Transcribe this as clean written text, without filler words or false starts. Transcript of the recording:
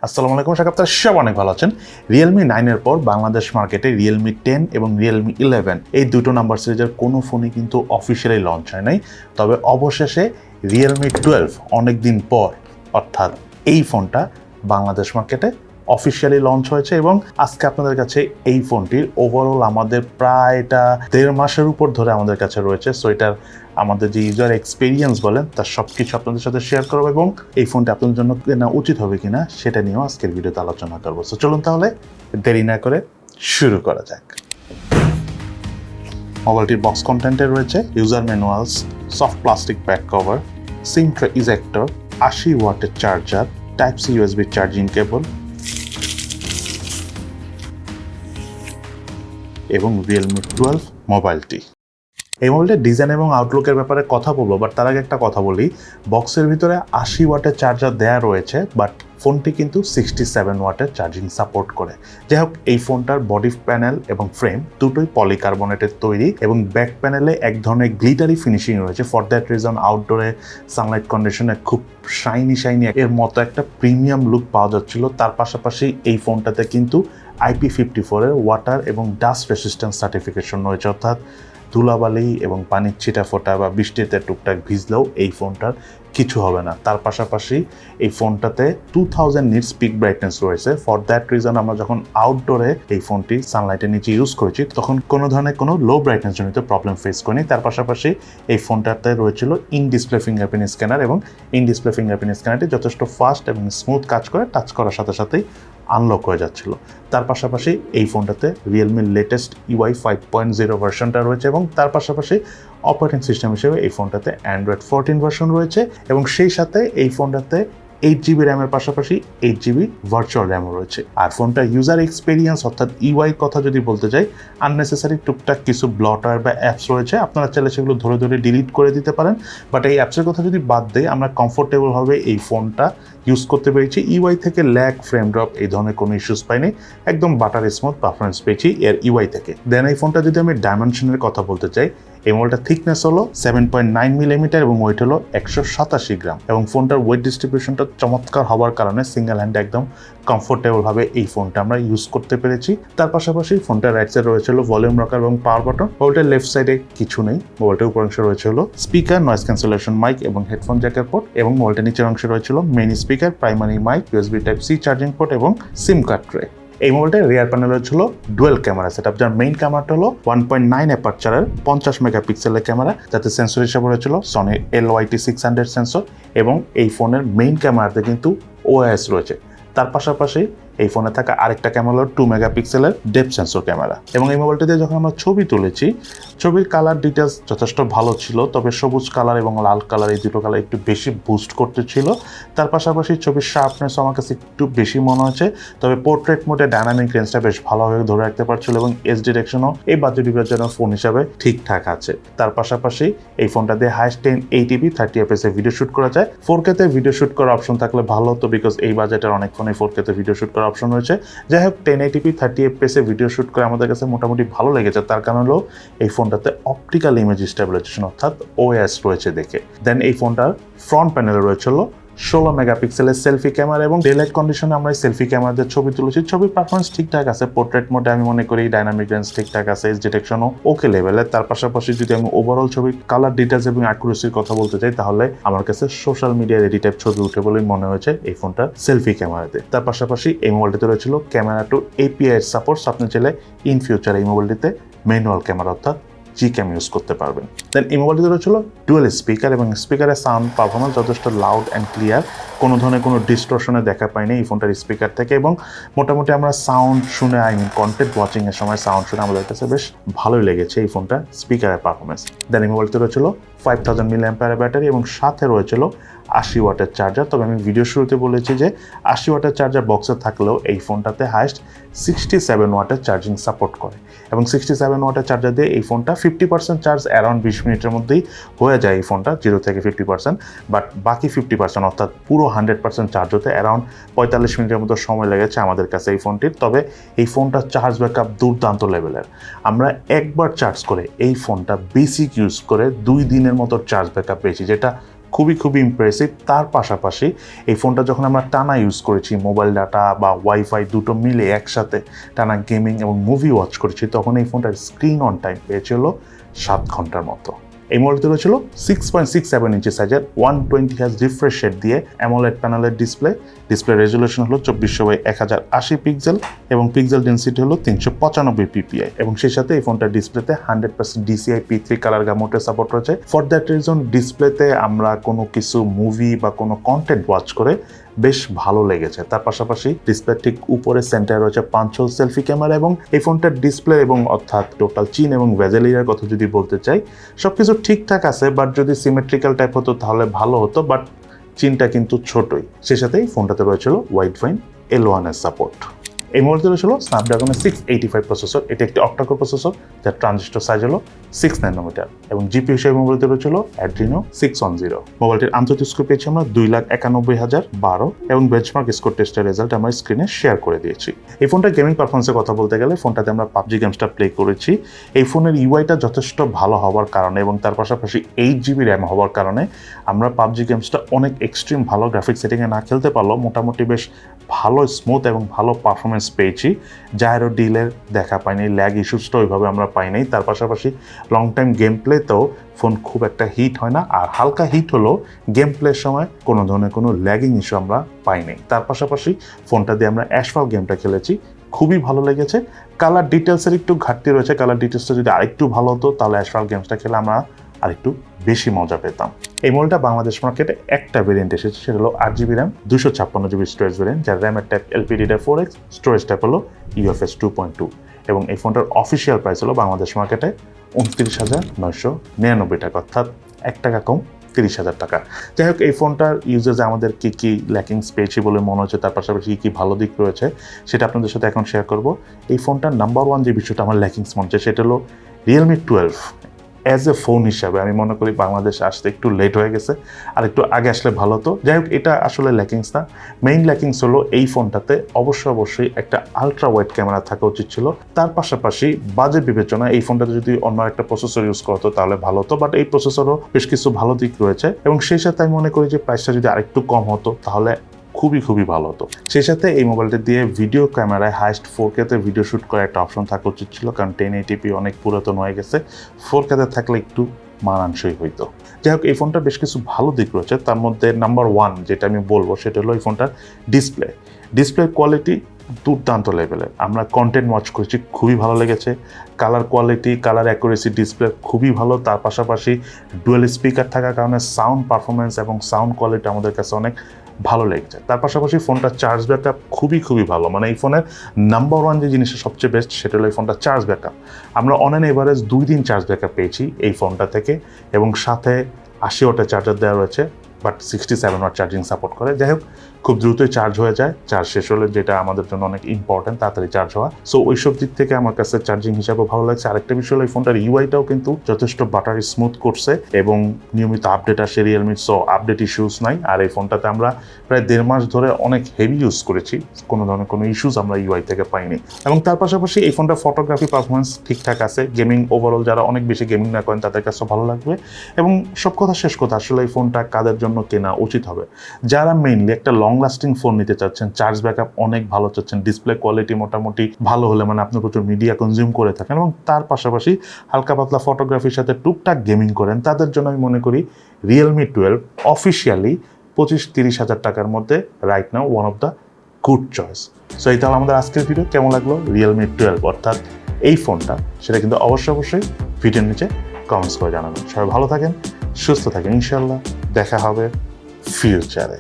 আসসালামু আলাইকুম, শাকাব তার সব অনেক ভালো আছেন। Realme 9 এর পর বাংলাদেশ মার্কেটে Realme 10 এবং Realme 11 এই দুটো নাম্বার সিরিজের কোনো ফোনই কিন্তু অফিসিয়ালি লঞ্চ হয় নাই। তবে অবশেষে Realme 12 অনেক দিন পর, অর্থাৎ এই ফোনটা বাংলাদেশ মার্কেটে অফিসিয়ালি লঞ্চ হয়েছে এবং আজকে আপনাদের কাছে এই ফোনটির ওভারঅল আমাদের প্রায় এটা 1.5 মাসের উপর ধরে আমাদের কাছে রয়েছে। সো এটার আমাদের যে ইউজার এক্সপিরিয়েন্স বলেন তার সব কিছু আপনাদের সাথে শেয়ার করবো এবং এই ফোনটা আপনাদের জন্য কেনা উচিত হবে কিনা সেটা নিয়েও আজকের ভিডিওতে আলোচনা করবো। সো চলুন তাহলে দেরি না করে শুরু করা যাক। মোবাইলটির বক্স কন্টেন্টে রয়েছে user manuals, soft plastic back cover, sim tray ejector, 80 ওয়াটের charger, type C USB charging cable এবং Realme 12 মোবাইলটি। এই মোবাইলটার ডিজাইন এবং আউটলুকের ব্যাপারে কথা বলবো, বাট তার আগে একটা কথা বলি। বক্সের ভিতরে 80 ওয়াটের চার্জার দেয়া রয়েছে, বাট ফোনটি কিন্তু 67 ওয়াটের চার্জিং সাপোর্ট করে। যাই হোক, এই ফোনটার বডি প্যানেল এবং ফ্রেম দুটোই পলিকার্বনেটের তৈরি এবং ব্যাক প্যানেলে এক ধরনের গ্লিটারি ফিনিশিং রয়েছে। ফর দ্যাট রিজন আউটডোরে সানলাইট কন্ডিশনে খুব শাইনি এর মতো একটা প্রিমিয়াম লুক পাওয়া যাচ্ছিল। তার পাশাপাশি এই ফোনটাতে কিন্তু IP54 এর ওয়াটার এবং ডাস্ট রেসিস্ট্যান্স সার্টিফিকেশন রয়েছে, অর্থাৎ ধুলাবালি এবং পানির ছিটা ফোটা বা বৃষ্টিতে টুকটাক ভিজলেও এই ফোনটার কিছু হবে না। তার পাশাপাশি এই ফোনটাতে 2000 নিটস পিক ব্রাইটনেস রয়েছে। ফর দ্যাট রিজন আমরা যখন আউটডোরে এই ফোনটি সানলাইটের নিচে ইউজ করেছি তখন কোনো ধরনের কোনো লো ব্রাইটনেস জনিত প্রবলেম ফেস করিনি। তার পাশাপাশি এই ফোনটাতে রয়েছিল ইন ডিসপ্লে ফিঙ্গারপ্রিন্ট স্ক্যানার এবং ইন ডিসপ্লে ফিঙ্গারপ্রিন্ট স্ক্যানারটি যথেষ্ট ফাস্ট এবং স্মুথ কাজ করে, টাচ করার সাথে সাথেই আনলক হয়ে যাচ্ছিল। তার পাশাপাশি এই ফোনটাতে রিয়েলমির লেটেস্ট UI 5.0 ভার্সনটা রয়েছে এবং তার পাশাপাশি অপারেটিং সিস্টেম হিসেবে এই ফোনটাতে অ্যান্ড্রয়েড 14 ভার্সন রয়েছে এবং সেই সাথে এই ফোনটাতে 8GB র্যামের পাশাপাশি 8GB ভার্চুয়াল র্যামও রয়েছে। আর ফোনটা ইউজার এক্সপিরিয়েন্স অর্থাৎ UI কথা যদি বলতে যাই, আননেসেসারি টুকটাক কিছু ব্লটার বা অ্যাপস রয়েছে, আপনারা চাইলে সেগুলো ধরে ডিলিট করে দিতে পারেন। বাট এই অ্যাপসের কথা যদি বাদ দেয়, আমরা কমফোর্টেবলভাবে এই ফোনটা ইউজ করতে পেরেছি। UI থেকে ল্যাগ, ফ্রেম ড্রপ এই ধরনের কোনো ইস্যুস পাইনি, একদম বাটার স্মুথ পারফরমেন্স পেয়েছি এর UI থেকে। দেন এই ফোনটা যদি আমি ডাইমেনশনের কথা বলতে চাই, এই মোবাইলটার থিকনেস হলো 7.9 মিলিমিটার এবং ওয়েট হলো 187 গ্রাম এবং ফোনটার ওয়েট ডিস্ট্রিবিউশনটা চমৎকার হওয়ার কারণে সিঙ্গেল হ্যান্ডে একদম কমফোর্টেবলভাবে এই ফোনটা আমরা ইউজ করতে পেরেছি। তার পাশাপাশি ফোনটার রাইট সাইড রয়েছে হলো ভলিউম রকার এবং পাওয়ার বাটন। মোবাইলটার লেফট সাইডে কিছু নেই। মোবাইলটার উপর অংশে রয়েছে হলো স্পিকার, নয়েজ ক্যান্সেলেশন মাইক এবং হেডফোন জ্যাকের পোর্ট এবং মোবাইলটার নিচের অংশে রয়েছিল main speaker, primary mic, USB type C charging port এবং সিম কার্ড ট্রে। এই মোবাইলটার রিয়ার প্যানেলে ছিল ডুয়েল ক্যামেরা সেটআপ, যার মেইন ক্যামেরাটা হলো 1.9 অ্যাপারচারের 50 মেগাপিক্সেলের ক্যামেরা, যাতে সেন্সর হিসেবে রয়েছিল সনির LYT600 সেন্সর এবং এই ফোনের মেইন ক্যামেরাতে কিন্তু OIS রয়েছে। তার পাশাপাশি এই ফোনে থাকা আরেকটা ক্যামেরা হলো 2 মেগাপিক্সেলের ডেপথ সেন্সর ক্যামেরা এবং এই মোবাইলটা দিয়ে যখন আমরা ছবি তুলেছি, ছবির কালার ডিটেলস যথেষ্ট ভালো ছিল, তবে সবুজ কালার এবং লাল কালার এই দুটো কালার একটু বেশি বুস্ট করতে ছিল। তার পাশাপাশি ছবির শার্পনেস আমার কাছে একটু বেশি মনে হচ্ছে, তবে পোর্ট্রেট মোডে ডাইনামিক রেঞ্জটা বেশ ভালোভাবে ধরে রাখতে পারছিল এবং এজ ডিরেকশনও এই বাজেট বিবেচনার ফোন হিসাবে ঠিকঠাক আছে। তার পাশাপাশি এই ফোনটা দিয়ে হাইস্ট 1080p 30fps এ ভিডিও শুট করা যায়। 4K তে ভিডিও শুট করার অপশন থাকলে ভালো হতো, বিকজ এই বাজেটের অনেক ফোনে 4K তে ভিডিও শুট করার অপশন রয়েছে। যাই হোক, 1080p 30fps এ ভিডিও শুট করে আমাদের কাছে মোটামুটি ভালো লেগেছে। তার কারণ হলো এই ফোনটাতে অপটিক্যাল ইমেজ স্টেবিলাইজেশন অর্থাৎ OIS রয়েছে দেখে। দেন এই ফোনটার ফ্রন্ট প্যানেলে রয়েছে হলো 16 মেগাপিক্সেলের সেলফি ক্যামেরা এবং ডেলাইট কন্ডিশনে আমরা এই সেলফি ক্যামেরাতে ছবি তুলেছি। ছবির পারফরমেন্স ঠিকঠাক আছে, পোর্ট্রেট মোডে আমি মনে করি ডাইনামিক রেঞ্জ ঠিকঠাক আছে, এজ ডিটেকশনও ওকে লেভেলের। তার পাশাপাশি যদি আমি ওভারঅল ছবির কালার ডিটেলস এবং অ্যাকুরেসির কথা বলতে চাই, তাহলে আমার কাছে সোশ্যাল মিডিয়া রেডি টাইপ ছবি উঠে বলেই মনে হয়েছে এই ফোনটার সেলফি ক্যামেরাতে। তার পাশাপাশি এই মোবাইলটিতে রয়েছিল ক্যামেরা টু API এর সাপোর্ট। আপনি চাইলে ইন ফিউচার এই মোবাইলটিতে ম্যানুয়াল ক্যামেরা অর্থাৎ Gcam ইউজ করতে পারবেন। দেন এই মোবাইলটিতে রয়েছিল ডুয়েল স্পিকার এবং স্পিকারের সাউন্ড পারফরমেন্স যথেষ্ট লাউড অ্যান্ড ক্লিয়ার, কোনো ধরনের কোনো ডিস্টরশনে দেখা পাইনি এই ফোনটার স্পিকার থেকে এবং মোটামুটি আমরা সাউন্ড শুনে কন্টেন্ট ওয়াচিংয়ের সময় সাউন্ড শুনে আমাদের কাছে বেশ ভালোই লেগেছে এই ফোনটার স্পিকারের পারফরমেন্স। দেন এই মোবাইলটিতে রয়েছিল 5000 mAh ব্যাটারি এবং সাথে রয়েছিল 80 ওয়াটের চার্জার। তবে আমি ভিডিও শুরুতে বলেছি যে 80 ওয়াটের চার্জার বক্সে থাকলেও এই ফোনটাতে হাইস্ট 67 ওয়াটের চার্জিং সাপোর্ট করে এবং 67 ওয়াটের চার্জার দিয়ে এই ফোনটা 50% চার্জ অ্যারাউন্ড 20 মিনিটের মধ্যেই হয়ে যায় এই ফোনটা 0 থেকে 50%। বাট বাকি 50% অর্থাৎ পুরো 100% চার্জ হতে অ্যারাউন্ড 45 মিনিটের মতো সময় লেগেছে আমাদের কাছে এই ফোনটির। তবে এই ফোনটার চার্জ ব্যাকআপ দুর্দান্ত লেভেলের। আমরা একবার চার্জ করে এই ফোনটা বেসিক ইউজ করে 2 দিনের মতো চার্জ ব্যাকআপ পেয়েছি, যেটা খুবই ইমপ্রেসিভ। তার পাশাপাশি এই ফোনটা যখন আমরা টানা ইউজ করেছি, মোবাইল ডাটা বা ওয়াইফাই দুটো মিলে একসাথে টানা গেমিং এবং মুভি ওয়াচ করেছি, তখন এই ফোনটার স্ক্রিন অন টাইম পেয়েছিল 7 ঘন্টার মতো। এই মডেলটি রয়েছিল 6.67 ইঞ্চি সাইজের 120 হার্জ রিফ্রেশ রেট দিয়ে অ্যামোলেড প্যানেলের ডিসপ্লে রেজুলেশন হলো 2400x1080 পিক্সেল এবং পিক্সেল ডেন্সিটি হলো 395 পিপিআই এবং সেই সাথে এই ফোনটার ডিসপ্লেতে 100% DCI P3 কালার গামোটের সাপোর্ট রয়েছে। ফর দ্যাট রিজন ডিসপ্লেতে আমরা কোনো কিছু মুভি বা কোনো কন্টেন্ট ওয়াচ করে বেশ ভালো লেগেছে। তার পাশাপাশি ডিসপ্লে ঠিক উপরে সেন্টারে রয়েছে 5 হোল সেলফি ক্যামেরা এবং এই ফোনটার ডিসপ্লে এবং অর্থাৎ টোটাল চিন এবং ভেজেল এরিয়ার কথা যদি বলতে চাই, সবকিছু ঠিকঠাক আছে, বাট যদি সিমেট্রিক্যাল টাইপ হতো তাহলে ভালো হতো, বাট চিনটা কিন্তু ছোটই। সেই সাথেই ফোনটাতে রয়েছিল ওয়াইড ফাইন L1 এর সাপোর্ট। এই মডেলটি রয়েছিল স্ন্যাপড্রাগনের 685 প্রসেসর, এটি একটি অক্টাকোর প্রসেসর যার ট্রানজিস্টর সাইজ হলো 6 ন্যানোমিটার এবং জিপিইউ হিসেবে মোবাইলটি রয়েছিল অ্যাড্রিনো 610। মোবাইলটির আন্তর্জাতিক স্কোর পেয়েছি আমরা 2,91,012 এবং বেঞ্চমার্ক স্কোর টেস্টের রেজাল্ট আমরা স্ক্রিনে শেয়ার করে দিয়েছি। এই ফোনটা গেমিং পারফরমেন্সের কথা বলতে গেলে ফোনটাতে আমরা পাবজি গেমসটা প্লে করেছি। এই ফোনের ইউআইটা যথেষ্ট ভালো হওয়ার কারণে এবং তার পাশাপাশি 8GB র্যাম হওয়ার কারণে আমরা পাবজি গেমসটা অনেক এক্সট্রিম ভালো গ্রাফিক্স সেটিংয়ে না খেলতে পারলেও মোটামুটি বেশ ভালো স্মুথ এবং ভালো পারফরমেন্স পেয়েছি। জাইরো ডিলের দেখা পাইনি, ল্যাগ ইস্যুসটা ওইভাবে আমরা পাইনি। তার পাশাপাশি লং টাইম গেম প্লেতেও ফোন খুব একটা হিট হয় না, আর হালকা হিট হলেও গেম প্লের সময় কোনো ধরনের কোনো ল্যাগিং ইস্যু আমরা পাইনি। তার পাশাপাশি ফোনটা দিয়ে আমরা অ্যাসফাল্ট গেমটা খেলেছি, খুবই ভালো লেগেছে। কালার ডিটেলসের একটু ঘাটতি রয়েছে, কালার ডিটেলসটা যদি আরেকটু ভালো হতো তাহলে অ্যাসফাল্ট গেমসটা খেলে আমরা আরেকটু বেশি মজা পেতাম। এই মডেলটা বাংলাদেশ মার্কেটে একটা ভেরিয়েন্ট এসেছে, সেটা হলো 8GB RAM 256GB storage variant, যার র্যামের টাইপ LPDDR4X, স্টোরেজ টাইপ হলো UFS 2.2 এবং এই ফোনটার অফিসিয়াল প্রাইস হলো বাংলাদেশ মার্কেটে 29,999 টাকা, অর্থাৎ 1 টাকা কম 30,000 টাকা। যাই হোক, এই ফোনটার ইউজেজে আমাদের কী ল্যাকিংস পেয়েছি বলে মনে হচ্ছে, তার পাশাপাশি কী ভালো দিক রয়েছে সেটা আপনাদের সাথে এখন শেয়ার করব। এই ফোনটার নাম্বার 1 যে বিষয়টা আমার ল্যাকিংস মনে হচ্ছে সেটা হলো Realme 12 অ্যাজ এ ফোন হিসাবে আমি মনে করি বাংলাদেশে আসতে একটু লেট হয়ে গেছে, আর একটু আগে আসলে ভালো হতো। যাই হোক, এটা আসলে ল্যাকিংস না, মেইন ল্যাকিংস হলো এই ফোনটাতে অবশ্যই একটা আলট্রা ওয়াইড ক্যামেরা থাকা উচিত ছিল। তার পাশাপাশি বাজেট বিবেচনা এই ফোনটাতে যদি অন্য একটা প্রসেসর ইউজ করতো তাহলে ভালো হতো, বাট এই প্রসেসরও বেশ কিছু ভালো দিক রয়েছে এবং সেই সাথে আমি মনে করি যে প্রাইসটা যদি আরেকটু কম হতো তাহলে খুবই ভালো হতো। সেই সাথে এই মোবাইলটা দিয়ে ভিডিও ক্যামেরায় হাইস্ট 4K-তে ভিডিও শ্যুট করার একটা অপশন থাকা উচিত ছিল, কারণ 1080p অনেক পুরাতন হয়ে গেছে, 4K-তে থাকলে একটু মানানসই হইতো। যাই হোক, এই ফোনটার বেশ কিছু ভালো দিক রয়েছে, তার মধ্যে নাম্বার 1 যেটা আমি বলবো সেটা হলো এই ফোনটার ডিসপ্লে কোয়ালিটি দুর্দান্ত লেভেলের। আমরা কন্টেন্ট ওয়াচ করেছি, খুবই ভালো লেগেছে। Colour quality, colour accuracy display খুবই ভালো। তার পাশাপাশি ডুয়েল স্পিকার থাকার কারণে সাউন্ড পারফরমেন্স এবং সাউন্ড কোয়ালিটি আমাদের কাছে অনেক ভালো লেগেছে। তার পাশাপাশি ফোনটা চার্জ ব্যাকআপ খুবই ভালো, মানে এই ফোনের নাম্বার 1 যে জিনিসটা সবচেয়ে বেস্ট সেটা হলো এই ফোনটা চার্জ ব্যাকআপ। আমরা অন অ্যান এভারেজ 2 দিন চার্জ ব্যাকআপ পেয়েছি এই ফোনটা থেকে এবং সাথে 80 ওয়াটের চার্জার দেওয়া রয়েছে, বাট 67 ওয়াট চার্জিং সাপোর্ট করে। যাই হোক, খুব দ্রুতই চার্জ হয়ে যায়, চার্জ শেষ হলে, যেটা আমাদের জন্য অনেক ইম্পর্টেন্ট, তাড়াতাড়ি চার্জ হওয়া। সো ওইসব দিক থেকে আমার কাছে চার্জিং হিসাবেও ভালো লাগছে। আরেকটা বিষয় হলো এই ফোনটার ইউআইটাও কিন্তু যথেষ্ট বাটারি স্মুথ করছে এবং নিয়মিত আপডেট আসে রিয়েলমি, সো আপডেট ইস্যুস নাই। আর এই ফোনটাতে আমরা প্রায় 1.5 মাস ধরে অনেক হেভি ইউজ করেছি, কোনো ধরনের কোনো ইস্যুস আমরা ইউআই থেকে পাইনি। এবং তার পাশাপাশি এই ফোনটার ফটোগ্রাফি পারফরমেন্স ঠিকঠাক আছে। গেমিং ওভারঅল যারা অনেক বেশি গেমিং না করেন তাদের কাছে ভালো লাগবে। এবং সব কথা শেষ কথা, আসলে এই ফোনটা কাদের জন্য কেনা উচিত হবে? যারা মেইনলি একটা লং লাস্টিং ফোন নিতে চাচ্ছেন, চার্জ ব্যাকআপ অনেক ভালো চাচ্ছেন, ডিসপ্লে কোয়ালিটি মোটামুটি ভালো হলে, মানে আপনি প্রচুর মিডিয়া কনজিউম করে থাকেন এবং তার পাশাপাশি হালকা পাতলা ফটোগ্রাফির সাথে টুকটাক গেমিং করেন, তাদের জন্য আমি মনে করি Realme 12 অফিসিয়ালি 25-30 হাজার টাকার মধ্যে right now one of the good choice. So এই তাহলে আমাদের আজকের ভিডিও। কেমন লাগলো Realme 12 অর্থাৎ এই ফোনটা, সেটা কিন্তু অবশ্যই ভিডিওর নিচে কমেন্টস করে জানাবেন। সবাই ভালো থাকেন, সুস্থ থাকেন, ইনশাল্লাহ দেখা হবে ফিউচারে।